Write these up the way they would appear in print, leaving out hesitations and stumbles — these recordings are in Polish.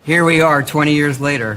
Here we are 20 years later.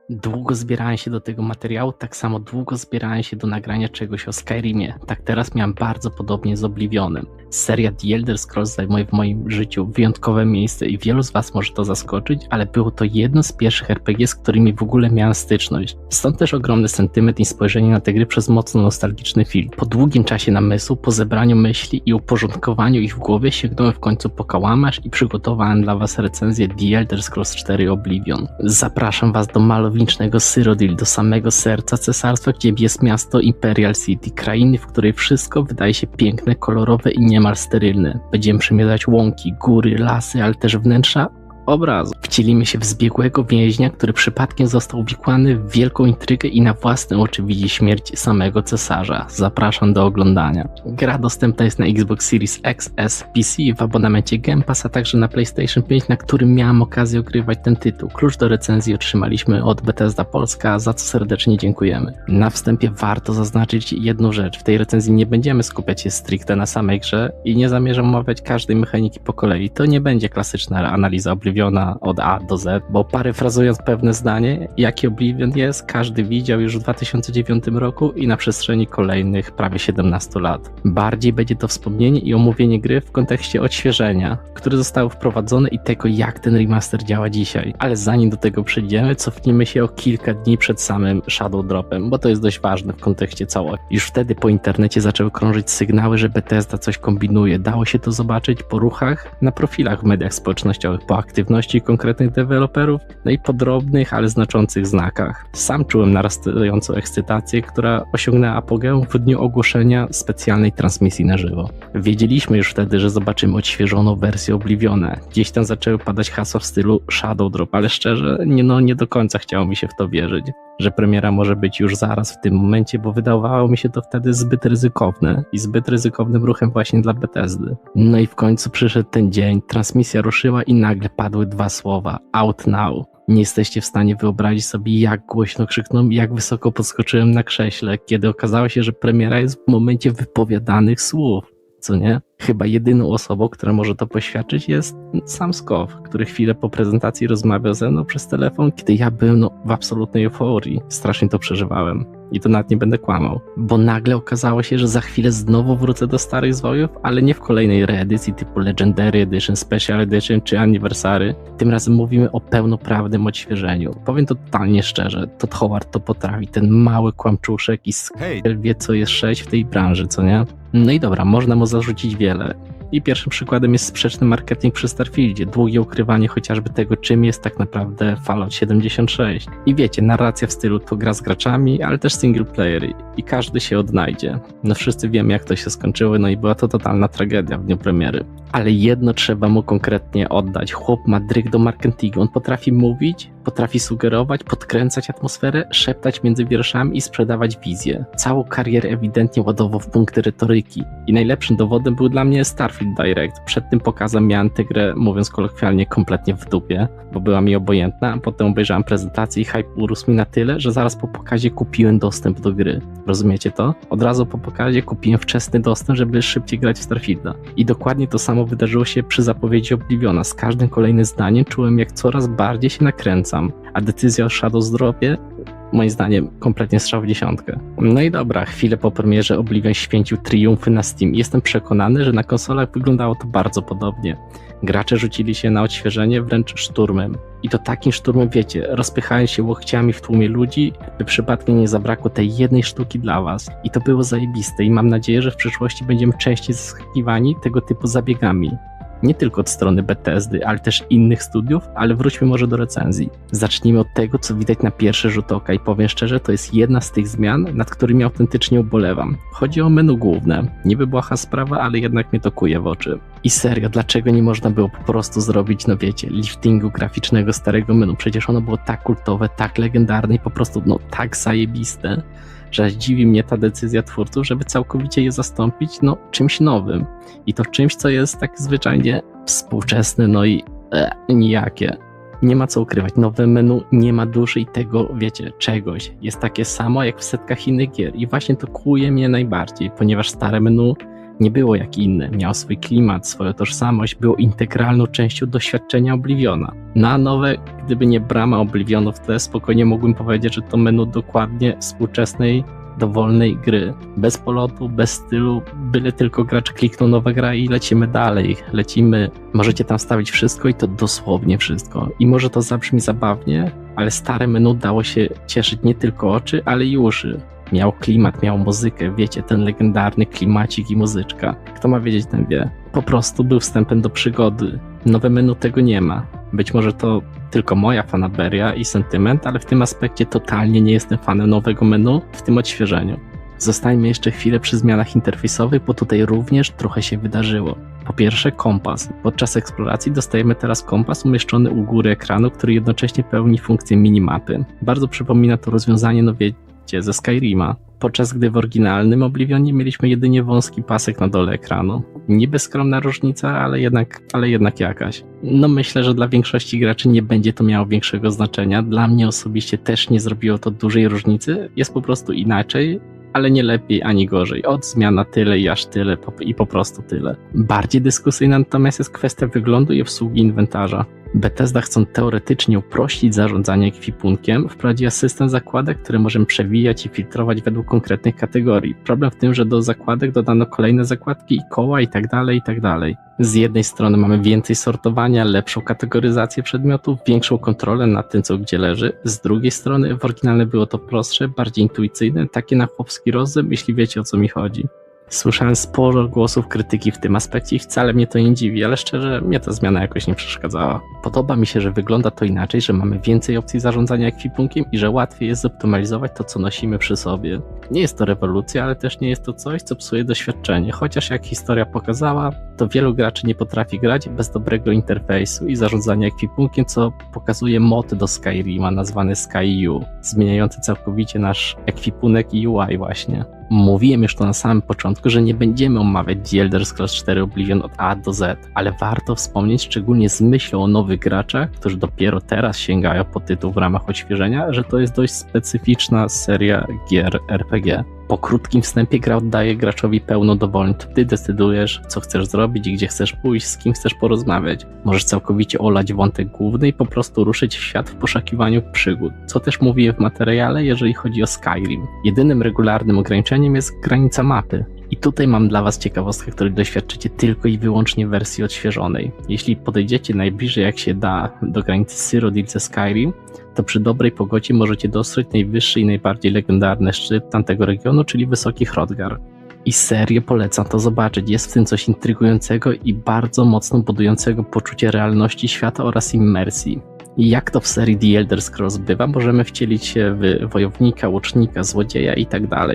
Długo zbierałem się do tego materiału, tak samo długo zbierałem się do nagrania czegoś o Skyrimie. Tak teraz miałem bardzo podobnie z Oblivionem. Seria The Elder Scrolls zajmuje w moim życiu wyjątkowe miejsce i wielu z was może to zaskoczyć, ale było to jedno z pierwszych RPG, z którymi w ogóle miałem styczność. Stąd też ogromny sentyment i spojrzenie na te gry przez mocno nostalgiczny film. Po długim czasie namysłu, po zebraniu myśli i uporządkowaniu ich w głowie sięgnąłem w końcu po kałamarz i przygotowałem dla was recenzję The Elder Scrolls 4 Oblivion. Zapraszam was do malowniczego Cyrodiil, do samego serca cesarstwa, gdzie jest miasto Imperial City, krainy, w której wszystko wydaje się piękne, kolorowe i niemal sterylne. Będziemy przemierzać łąki, góry, lasy, ale też wnętrza obrazu. Wcielimy się w zbiegłego więźnia, który przypadkiem został uwikłany w wielką intrygę i na własne oczy widzi śmierć samego cesarza. Zapraszam do oglądania. Gra dostępna jest na Xbox Series X, S, PC w abonamencie Game Pass, a także na PlayStation 5, na którym miałem okazję ogrywać ten tytuł. Klucz do recenzji otrzymaliśmy od Bethesda Polska, za co serdecznie dziękujemy. Na wstępie warto zaznaczyć jedną rzecz. W tej recenzji nie będziemy skupiać się stricte na samej grze i nie zamierzam omawiać każdej mechaniki po kolei. To nie będzie klasyczna analiza Obliviona od A do Z, bo paryfrazując pewne zdanie, jaki Oblivion jest, każdy widział już w 2009 roku i na przestrzeni kolejnych prawie 17 lat. Bardziej będzie to wspomnienie i omówienie gry w kontekście odświeżenia, które zostało wprowadzone i tego, jak ten remaster działa dzisiaj. Ale zanim do tego przejdziemy, cofnijmy się o kilka dni przed samym Shadow Dropem, bo to jest dość ważne w kontekście całości. Już wtedy po internecie zaczęły krążyć sygnały, że Bethesda coś kombinuje. Dało się to zobaczyć po ruchach na profilach w mediach społecznościowych, po aktywności konkretnych deweloperów, no i po drobnych, ale znaczących znakach. Sam czułem narastającą ekscytację, która osiągnęła apogeum w dniu ogłoszenia specjalnej transmisji na żywo. Wiedzieliśmy już wtedy, że zobaczymy odświeżoną wersję Obliviona. Gdzieś tam zaczęły padać hasła w stylu Shadow Drop, ale szczerze, nie do końca chciało mi się w to wierzyć, że premiera może być już zaraz w tym momencie, bo wydawało mi się to wtedy zbyt ryzykowne i zbyt ryzykownym ruchem właśnie dla Bethesdy. No i w końcu przyszedł ten dzień, transmisja ruszyła i nagle padły dwa słowa: Out Now. Nie jesteście w stanie wyobrazić sobie, jak głośno krzyknąłem i jak wysoko podskoczyłem na krześle, kiedy okazało się, że premiera jest w momencie wypowiadanych słów. Co nie? Chyba jedyną osobą, która może to poświadczyć, jest sam Scoff, który chwilę po prezentacji rozmawiał ze mną przez telefon, kiedy ja byłem w absolutnej euforii. Strasznie to przeżywałem. I to nawet nie będę kłamał. Bo nagle okazało się, że za chwilę znowu wrócę do starych zwojów, ale nie w kolejnej reedycji typu Legendary Edition, Special Edition czy Anniversary. Tym razem mówimy o pełnoprawnym odświeżeniu. Powiem to totalnie szczerze, Todd Howard to potrafi, ten mały kłamczuszek i Skyl wie, co jest 6 w tej branży, co nie? No i dobra, można mu zarzucić wiele. I pierwszym przykładem jest sprzeczny marketing przy Starfieldzie, długie ukrywanie chociażby tego, czym jest tak naprawdę Fallout 76. I wiecie, narracja w stylu to gra z graczami, ale też single player i każdy się odnajdzie. No wszyscy wiemy, jak to się skończyło, no i była to totalna tragedia w dniu premiery. Ale jedno trzeba mu konkretnie oddać. Chłop ma dryg do marketingu, on potrafi mówić, potrafi sugerować, podkręcać atmosferę, szeptać między wierszami i sprzedawać wizję. Całą karierę ewidentnie ładował w punkty retoryki. I najlepszym dowodem był dla mnie Starfield Direct. Przed tym pokazem miałem tę grę, mówiąc kolokwialnie, kompletnie w dupie, bo była mi obojętna, a potem obejrzałem prezentację i hype urósł mi na tyle, że zaraz po pokazie kupiłem dostęp do gry. Rozumiecie to? Od razu po pokazie kupiłem wczesny dostęp, żeby szybciej grać w Starfielda. I dokładnie to samo wydarzyło się przy zapowiedzi Obliviona. Z każdym kolejnym zdaniem czułem, jak coraz bardziej się nakręcam, a decyzja o Shadow Dropie, moim zdaniem, kompletnie strzał w dziesiątkę. No i dobra, chwilę po premierze Oblivion święcił triumfy na Steam. Jestem przekonany, że na konsolach wyglądało to bardzo podobnie. Gracze rzucili się na odświeżenie wręcz szturmem. I to takim szturmem, wiecie, rozpychając się łokciami w tłumie ludzi, by przypadkiem nie zabrakło tej jednej sztuki dla was. I to było zajebiste i mam nadzieję, że w przyszłości będziemy częściej zaskakiwani tego typu zabiegami. Nie tylko od strony Bethesdy, ale też innych studiów, ale wróćmy może do recenzji. Zacznijmy od tego, co widać na pierwszy rzut oka i powiem szczerze, to jest jedna z tych zmian, nad którymi autentycznie ubolewam. Chodzi o menu główne. Niby błaha sprawa, ale jednak mnie to kuje w oczy. I serio, dlaczego nie można było po prostu zrobić, no wiecie, liftingu graficznego starego menu? Przecież ono było tak kultowe, tak legendarne i po prostu, tak zajebiste, że aż dziwi mnie ta decyzja twórców, żeby całkowicie je zastąpić, czymś nowym. I to czymś, co jest tak zwyczajnie współczesne, i nijakie. Nie ma co ukrywać, nowe menu nie ma duszy i tego, wiecie, czegoś. Jest takie samo jak w setkach innych gier i właśnie to kłuje mnie najbardziej, ponieważ stare menu Nie było jak inne, miał swój klimat, swoją tożsamość, było integralną częścią doświadczenia Obliviona. Na nowe, gdyby nie brama Oblivionu w tle, spokojnie mógłbym powiedzieć, że to menu dokładnie współczesnej, dowolnej gry. Bez polotu, bez stylu, byle tylko gracz kliknął nowa gra i lecimy dalej. Lecimy, możecie tam stawić wszystko i to dosłownie wszystko. I może to zabrzmi zabawnie, ale stare menu dało się cieszyć nie tylko oczy, ale i uszy. Miał klimat, miał muzykę, wiecie, ten legendarny klimacik i muzyczka. Kto ma wiedzieć, ten wie. Po prostu był wstępem do przygody. Nowe menu tego nie ma. Być może to tylko moja fanaberia i sentyment, ale w tym aspekcie totalnie nie jestem fanem nowego menu w tym odświeżeniu. Zostańmy jeszcze chwilę przy zmianach interfejsowych, bo tutaj również trochę się wydarzyło. Po pierwsze kompas. Podczas eksploracji dostajemy teraz kompas umieszczony u góry ekranu, który jednocześnie pełni funkcję minimapy. Bardzo przypomina to rozwiązanie, no wiecie, ze Skyrima. Podczas gdy w oryginalnym Oblivionie mieliśmy jedynie wąski pasek na dole ekranu. Niby skromna różnica, ale jednak jakaś. No myślę, że dla większości graczy nie będzie to miało większego znaczenia. Dla mnie osobiście też nie zrobiło to dużej różnicy. Jest po prostu inaczej, ale nie lepiej ani gorzej. Od zmiana tyle i aż tyle i po prostu tyle. Bardziej dyskusyjna natomiast jest kwestia wyglądu i obsługi inwentarza. Bethesda, chcąc teoretycznie uprościć zarządzanie ekwipunkiem, wprowadziła system zakładek, które możemy przewijać i filtrować według konkretnych kategorii. Problem w tym, że do zakładek dodano kolejne zakładki i koła itd. Z jednej strony mamy więcej sortowania, lepszą kategoryzację przedmiotów, większą kontrolę nad tym, co gdzie leży. Z drugiej strony w oryginalne było to prostsze, bardziej intuicyjne, takie na chłopski rozum, jeśli wiecie, o co mi chodzi. Słyszałem sporo głosów krytyki w tym aspekcie i wcale mnie to nie dziwi, ale szczerze, mnie ta zmiana jakoś nie przeszkadzała. Podoba mi się, że wygląda to inaczej, że mamy więcej opcji zarządzania ekwipunkiem i że łatwiej jest zoptymalizować to, co nosimy przy sobie. Nie jest to rewolucja, ale też nie jest to coś, co psuje doświadczenie, chociaż jak historia pokazała, to wielu graczy nie potrafi grać bez dobrego interfejsu i zarządzania ekwipunkiem, co pokazuje mod do Skyrima nazwany SkyU, zmieniający całkowicie nasz ekwipunek i UI właśnie. Mówiłem już to na samym początku, że nie będziemy omawiać The Elder Scrolls 4 Oblivion od A do Z, ale warto wspomnieć, szczególnie z myślą o nowych graczach, którzy dopiero teraz sięgają po tytuł w ramach odświeżenia, że to jest dość specyficzna seria gier RPG. Po krótkim wstępie gra oddaje graczowi pełną dowolność. To ty decydujesz, co chcesz zrobić i gdzie chcesz pójść, z kim chcesz porozmawiać. Możesz całkowicie olać wątek główny i po prostu ruszyć w świat w poszukiwaniu przygód. Co też mówię w materiale, jeżeli chodzi o Skyrim. Jedynym regularnym ograniczeniem jest granica mapy. I tutaj mam dla was ciekawostkę, której doświadczycie tylko i wyłącznie w wersji odświeżonej. Jeśli podejdziecie najbliżej jak się da do granicy Cyrodiil ze Skyrim, to przy dobrej pogodzie możecie dostrzec najwyższy i najbardziej legendarny szczyt tamtego regionu, czyli Wysoki Hrothgar. I serio polecam to zobaczyć, jest w tym coś intrygującego i bardzo mocno budującego poczucie realności świata oraz immersji. I jak to w serii The Elder Scrolls bywa, możemy wcielić się w wojownika, łucznika, złodzieja itd.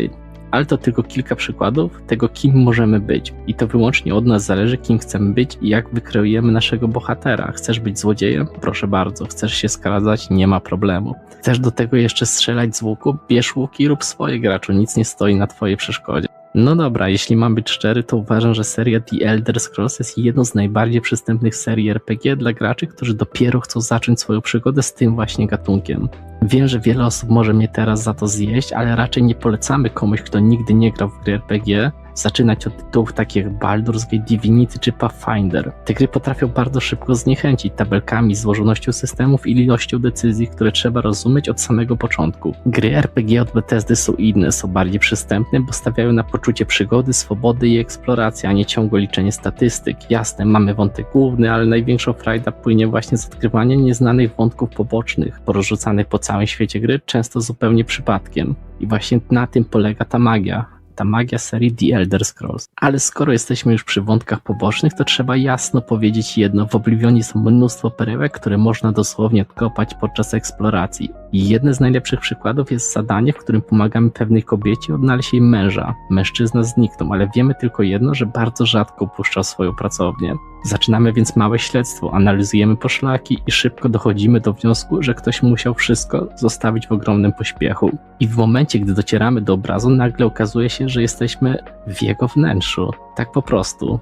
Ale to tylko kilka przykładów tego, kim możemy być. I to wyłącznie od nas zależy, kim chcemy być i jak wykreujemy naszego bohatera. Chcesz być złodziejem? Proszę bardzo. Chcesz się skradzać? Nie ma problemu. Chcesz do tego jeszcze strzelać z łuku? Bierz łuk i rób swoje, graczu. Nic nie stoi na twojej przeszkodzie. No dobra, jeśli mam być szczery, to uważam, że seria The Elder Scrolls jest jedną z najbardziej przystępnych serii RPG dla graczy, którzy dopiero chcą zacząć swoją przygodę z tym właśnie gatunkiem. Wiem, że wiele osób może mnie teraz za to zjeść, ale raczej nie polecamy komuś, kto nigdy nie grał w gry RPG, zaczynać od tytułów takich jak Baldur's Gate, Divinity czy Pathfinder. Te gry potrafią bardzo szybko zniechęcić tabelkami, złożonością systemów i ilością decyzji, które trzeba rozumieć od samego początku. Gry RPG od Bethesdy są inne, są bardziej przystępne, bo stawiają na poczucie przygody, swobody i eksploracji, a nie ciągłe liczenie statystyk. Jasne, mamy wątek główny, ale największą frajda płynie właśnie z odkrywania nieznanych wątków pobocznych, porozrzucanych po całym świecie gry, często zupełnie przypadkiem. I właśnie na tym polega ta magia serii The Elder Scrolls. Ale skoro jesteśmy już przy wątkach pobocznych, to trzeba jasno powiedzieć jedno. W Oblivionie są mnóstwo perełek, które można dosłownie odkopać podczas eksploracji. I jedne z najlepszych przykładów jest zadanie, w którym pomagamy pewnej kobiecie odnaleźć jej męża. Mężczyzna zniknął, ale wiemy tylko jedno, że bardzo rzadko opuszczał swoją pracownię. Zaczynamy więc małe śledztwo, analizujemy poszlaki i szybko dochodzimy do wniosku, że ktoś musiał wszystko zostawić w ogromnym pośpiechu. I w momencie, gdy docieramy do obrazu, nagle okazuje się, że jesteśmy w jego wnętrzu. Tak po prostu.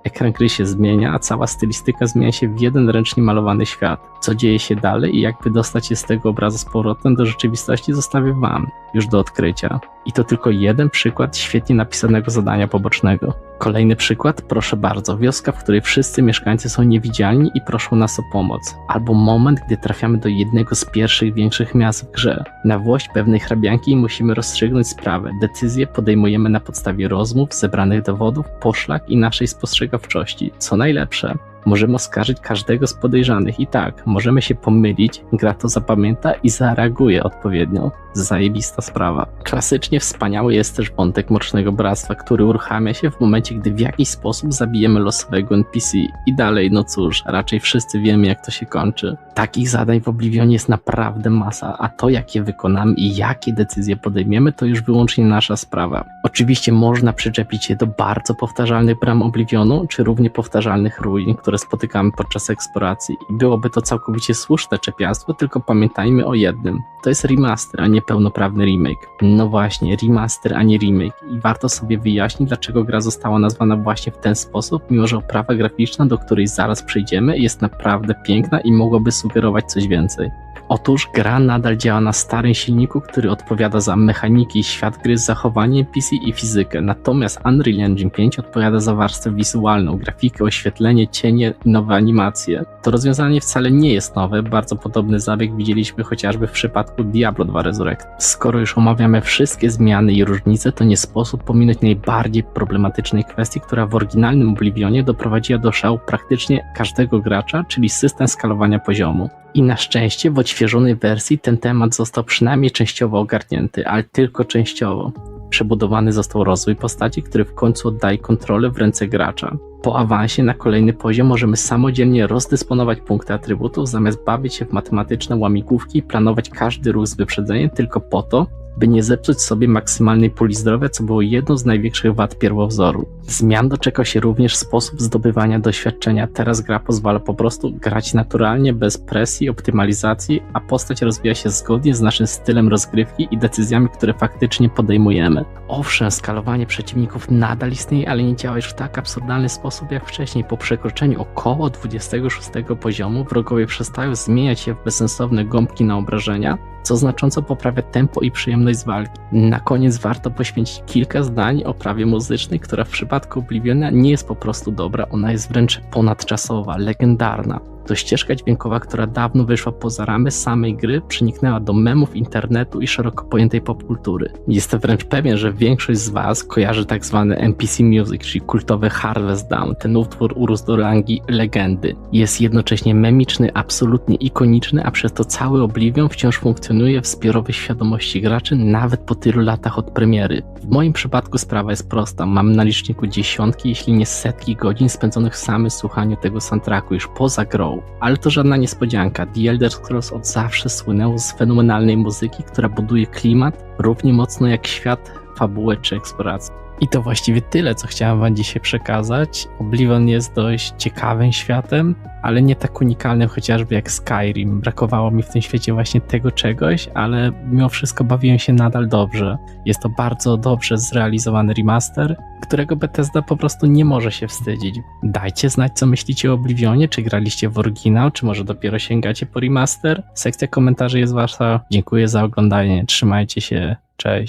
Ekran gry się zmienia, a cała stylistyka zmienia się w jeden ręcznie malowany świat. Co dzieje się dalej i jak wydostać się z tego obrazu z powrotem do rzeczywistości, zostawię wam już do odkrycia. I to tylko jeden przykład świetnie napisanego zadania pobocznego. Kolejny przykład, proszę bardzo, wioska, w której wszyscy mieszkańcy są niewidzialni i proszą nas o pomoc. Albo moment, gdy trafiamy do jednego z pierwszych większych miast w grze. Na włość pewnej hrabianki musimy rozstrzygnąć sprawę. Decyzje podejmujemy na podstawie rozmów, zebranych dowodów, poszlak i naszej spostrzegawczości. Co najlepsze, możemy oskarżyć każdego z podejrzanych i tak, możemy się pomylić, gra to zapamięta i zareaguje odpowiednio. Zajebista sprawa. Klasycznie wspaniały jest też wątek Mrocznego Bractwa, który uruchamia się w momencie, gdy w jakiś sposób zabijemy losowego NPC. I dalej, no cóż, raczej wszyscy wiemy, jak to się kończy. Takich zadań w Oblivionie jest naprawdę masa, a to, jak je wykonamy i jakie decyzje podejmiemy, to już wyłącznie nasza sprawa. Oczywiście można przyczepić się do bardzo powtarzalnych bram Oblivionu, czy równie powtarzalnych ruin, które spotykamy podczas eksploracji. I byłoby to całkowicie słuszne czepialstwo, tylko pamiętajmy o jednym. To jest remaster, a nie pełnoprawny remake. No właśnie, remaster, a nie remake. I warto sobie wyjaśnić, dlaczego gra została nazwana właśnie w ten sposób, mimo że oprawa graficzna, do której zaraz przejdziemy, jest naprawdę piękna i mogłaby sugerować coś więcej. Otóż gra nadal działa na starym silniku, który odpowiada za mechaniki i świat gry, zachowanie NPC i fizykę. Natomiast Unreal Engine 5 odpowiada za warstwę wizualną, grafikę, oświetlenie, cienie i nowe animacje. To rozwiązanie wcale nie jest nowe, bardzo podobny zabieg widzieliśmy chociażby w przypadku Diablo 2 Resurrect. Skoro już omawiamy wszystkie zmiany i różnice, to nie sposób pominąć najbardziej problematycznej kwestii, która w oryginalnym Oblivionie doprowadziła do szału praktycznie każdego gracza, czyli system skalowania poziomu. I na szczęście w odświeżonej wersji ten temat został przynajmniej częściowo ogarnięty, ale tylko częściowo. Przebudowany został rozwój postaci, który w końcu oddaje kontrolę w ręce gracza. Po awansie na kolejny poziom możemy samodzielnie rozdysponować punkty atrybutów, zamiast bawić się w matematyczne łamigłówki i planować każdy ruch z wyprzedzeniem tylko po to, by nie zepsuć sobie maksymalnej puli zdrowia, co było jedną z największych wad pierwowzoru. Zmian doczekał się również sposób zdobywania doświadczenia. Teraz gra pozwala po prostu grać naturalnie, bez presji, optymalizacji, a postać rozwija się zgodnie z naszym stylem rozgrywki i decyzjami, które faktycznie podejmujemy. Owszem, skalowanie przeciwników nadal istnieje, ale nie działa już w tak absurdalny sposób jak wcześniej. Po przekroczeniu około 26 poziomu wrogowie przestają zmieniać się w bezsensowne gąbki na obrażenia, co znacząco poprawia tempo i przyjemność z walki. Na koniec warto poświęcić kilka zdań o oprawie muzycznej, która w przypadku Obliviona nie jest po prostu dobra, ona jest wręcz ponadczasowa, legendarna. To ścieżka dźwiękowa, która dawno wyszła poza ramy samej gry, przeniknęła do memów internetu i szeroko pojętej popkultury. Jestem wręcz pewien, że większość z Was kojarzy tak zwany NPC Music, czyli kultowy Harvest Dawn. Ten utwór urósł do rangi legendy. Jest jednocześnie memiczny, absolutnie ikoniczny, a przez to cały Oblivion wciąż funkcjonuje w zbiorowej świadomości graczy nawet po tylu latach od premiery. W moim przypadku sprawa jest prosta. Mam na liczniku dziesiątki, jeśli nie setki godzin spędzonych w samym słuchaniu tego soundtracku już poza grą. Ale to żadna niespodzianka. The Elder Scrolls od zawsze słynęło z fenomenalnej muzyki, która buduje klimat równie mocno jak świat, fabułę czy eksplorację. I to właściwie tyle, co chciałem Wam dzisiaj przekazać. Oblivion jest dość ciekawym światem, ale nie tak unikalnym chociażby jak Skyrim. Brakowało mi w tym świecie właśnie tego czegoś, ale mimo wszystko bawiłem się nadal dobrze. Jest to bardzo dobrze zrealizowany remaster, którego Bethesda po prostu nie może się wstydzić. Dajcie znać, co myślicie o Oblivionie, czy graliście w oryginał, czy może dopiero sięgacie po remaster. Sekcja komentarzy jest wasza. Dziękuję za oglądanie, trzymajcie się, cześć.